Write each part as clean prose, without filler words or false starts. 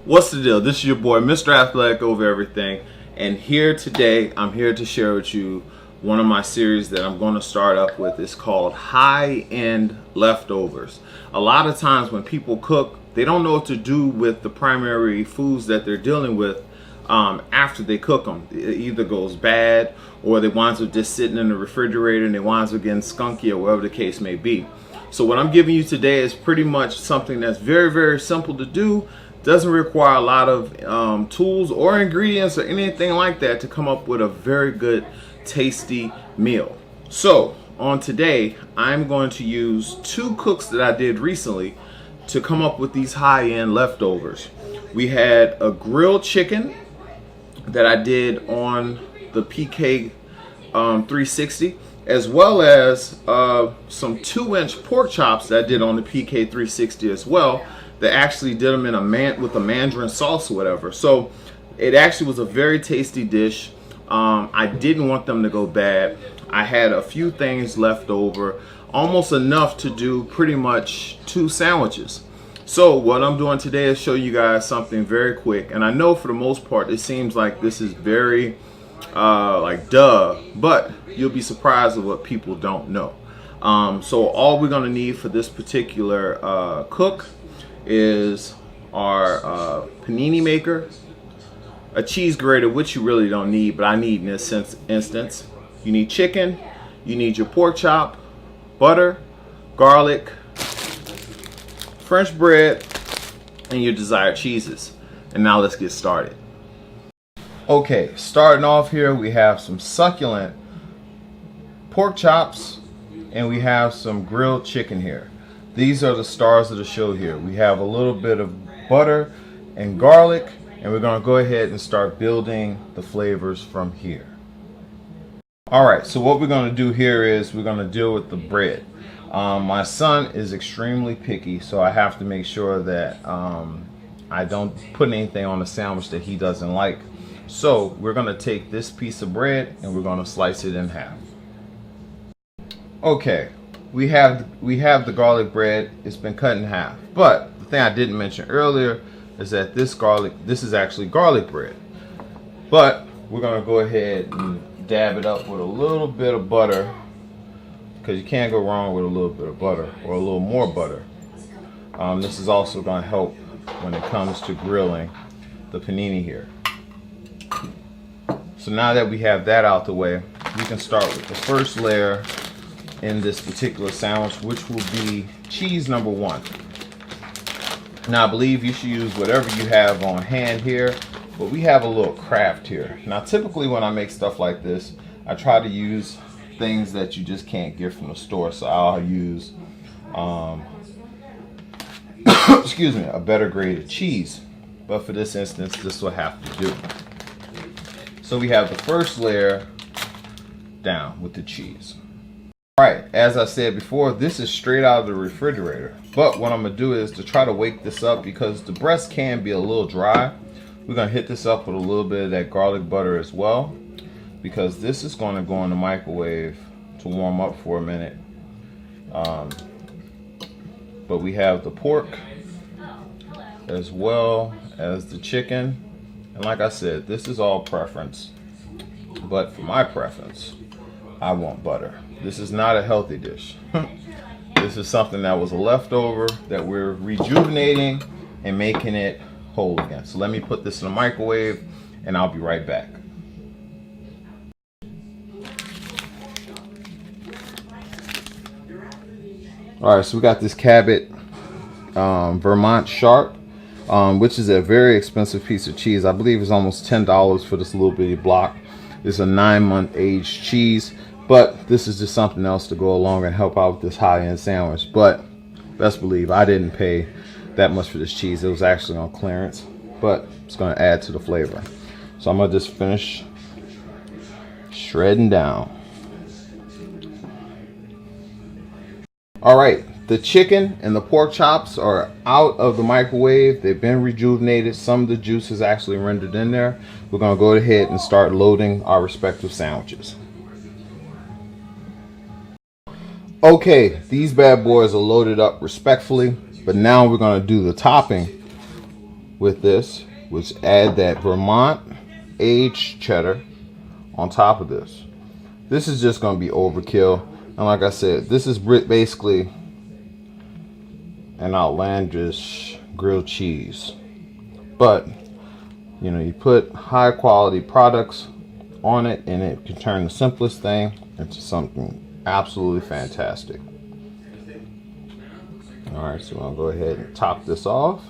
What's the deal? This is your boy, Mr. Athletic Over Everything, and here today, I'm here to share with you one of my series that I'm going to start up with. It's called High-End Leftovers. A lot of times when people cook, they don't know what to do with the primary foods that they're dealing with after they cook them. It either goes bad or they wind up just sitting in the refrigerator and they wind up getting skunky or whatever the case may be. So what I'm giving you today is pretty much something that's very, very simple to do. Doesn't require a lot of tools or ingredients or anything like that to come up with a very good, tasty meal. So on today, I'm going to use two cooks that I did recently to come up with these high-end leftovers. We had a grilled chicken that I did on the PK 360, as well as some 2-inch pork chops that I did on the PK 360 as well. That actually did them in with a mandarin sauce or whatever. So it actually was a very tasty dish. I didn't want them to go bad. I had a few things left over, almost enough to do pretty much 2 sandwiches. So what I'm doing today is show you guys something very quick. And I know for the most part it seems like this is very like duh, but you'll be surprised at what people don't know. So all we're gonna need for this particular cook is our panini maker, a cheese grater, which you really don't need, but I need in this instance. You need chicken, you need your pork chop, butter, garlic, French bread, and your desired cheeses. And now let's get started. Okay, starting off here, we have some succulent pork chops and we have some grilled chicken here. These are the stars of the show here. We have a little bit of butter and garlic, and we're going to go ahead and start building the flavors from here. Alright, so what we're going to do here is we're going to deal with the bread. My son is extremely picky, so I have to make sure that I don't put anything on the sandwich that he doesn't like. So we're going to take this piece of bread and we're going to slice it in half. Okay. We have the garlic bread. It's been cut in half. But the thing I didn't mention earlier is that this is actually garlic bread. But we're gonna go ahead and dab it up with a little bit of butter, because you can't go wrong with a little bit of butter or a little more butter. This is also gonna help when it comes to grilling the panini here. So now that we have that out the way, we can start with the first layer in this particular sandwich, which will be cheese number 1. Now I believe you should use whatever you have on hand here, but we have a little craft here. Now typically when I make stuff like this, I try to use things that you just can't get from the store. So I'll use excuse me, a better grade of cheese, but for this instance this will have to do. So we have the first layer down with the cheese. Alright, as I said before, this is straight out of the refrigerator. But what I'm going to do is to try to wake this up, because the breast can be a little dry. We're going to hit this up with a little bit of that garlic butter as well, because this is going to go in the microwave to warm up for a minute. But we have the pork as well as the chicken. And like I said, this is all preference. But for my preference, I want butter. This is not a healthy dish. This is something that was a leftover that we're rejuvenating and making it whole again. So let me put this in the microwave and I'll be right back. Alright, so we got this Cabot Vermont Sharp, which is a very expensive piece of cheese. I believe it's almost $10 for this little bitty block. It's a 9-month aged cheese. But this is just something else to go along and help out with this high-end sandwich. But best believe I didn't pay that much for this cheese. It was actually on clearance. But it's going to add to the flavor. So I'm going to just finish shredding down. Alright, the chicken and the pork chops are out of the microwave. They've been rejuvenated. Some of the juice is actually rendered in there. We're going to go ahead and start loading our respective sandwiches. Okay, these bad boys are loaded up respectfully, but now we're going to do the topping with this, which add that Vermont aged cheddar on top of this. This is just going to be overkill. And like I said, this is basically an outlandish grilled cheese. But, you know, you put high quality products on it and it can turn the simplest thing into something absolutely fantastic. Alright, so I'll go ahead and top this off.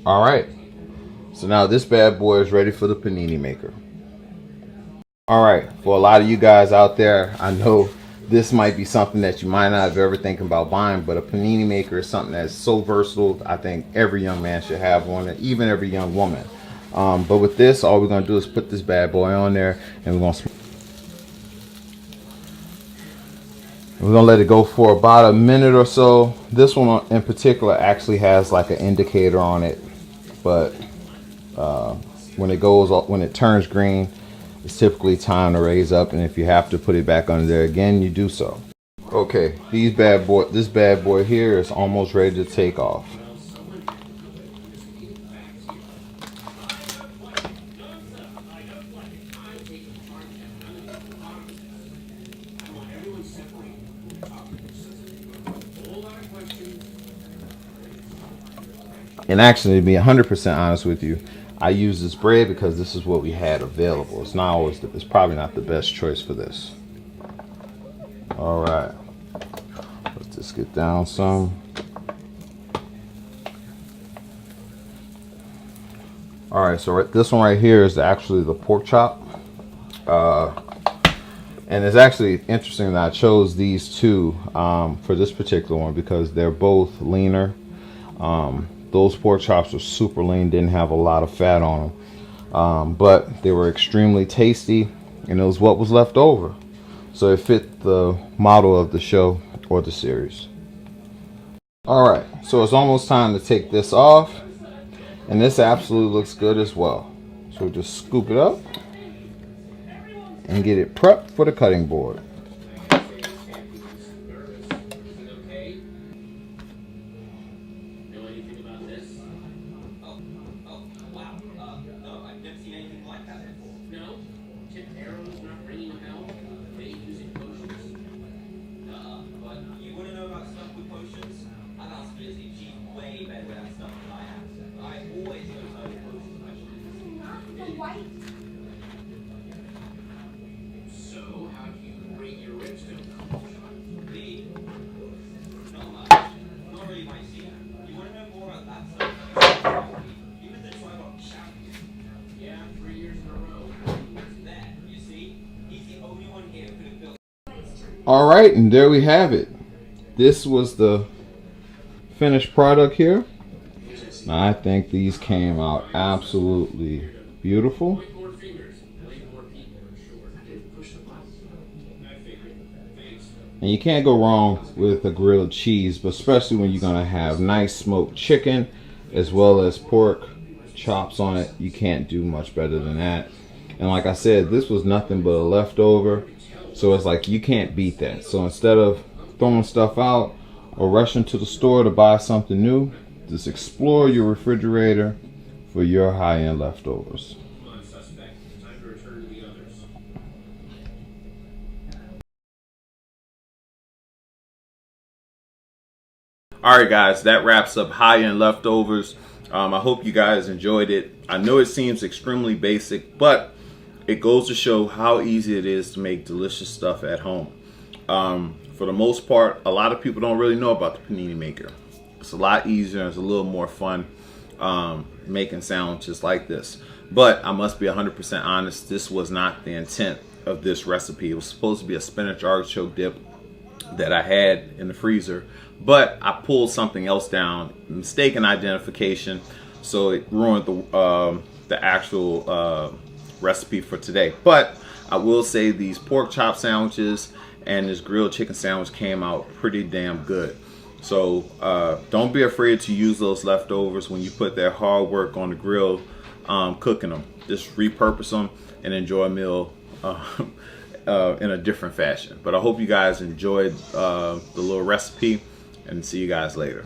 Alright, so now this bad boy is ready for the panini maker. Alright, for a lot of you guys out there, I know this might be something that you might not have ever thinking about buying, but a panini maker is something that's so versatile. I think every young man should have one, and even every young woman. But with this, all we're going to do is put this bad boy on there, and we're going to let it go for about a minute or so. This one in particular actually has like an indicator on it, but when it turns green, it's typically time to raise up, and if you have to put it back under there again, you do so. Okay, this bad boy here is almost ready to take off. And actually, to be 100% honest with you, I use this bread because this is what we had available. It's not always, it's probably not the best choice for this. All right, let's just get down some. All right, so this one right here is actually the pork chop. And it's actually interesting that I chose these two for this particular one because they're both leaner. Those pork chops were super lean, didn't have a lot of fat on them, but they were extremely tasty, and it was what was left over. So it fit the model of the show or the series. Alright, so it's almost time to take this off, and this absolutely looks good as well. So just scoop it up and get it prepped for the cutting board. All right, and there we have it. This was the finished product here. Now, I think these came out absolutely beautiful. And you can't go wrong with a grilled cheese, but especially when you're gonna have nice smoked chicken as well as pork chops on it. You can't do much better than that. And like I said, this was nothing but a leftover. So it's like you can't beat that. So instead of throwing stuff out or rushing to the store to buy something new, just explore your refrigerator for your high-end leftovers. Alright guys, that wraps up high-end leftovers. I hope you guys enjoyed it. I know it seems extremely basic, but it goes to show how easy it is to make delicious stuff at home. For the most part, a lot of people don't really know about the panini maker. It's a lot easier and it's a little more fun making sandwiches like this. But I must be 100% honest, this was not the intent of this recipe. It was supposed to be a spinach artichoke dip that I had in the freezer, but I pulled something else down, mistaken identification, so it ruined the actual recipe for today. But I will say these pork chop sandwiches and this grilled chicken sandwich came out pretty damn good. So don't be afraid to use those leftovers when you put that hard work on the grill cooking them. Just repurpose them and enjoy a meal in a different fashion. But I hope you guys enjoyed the little recipe, and see you guys later.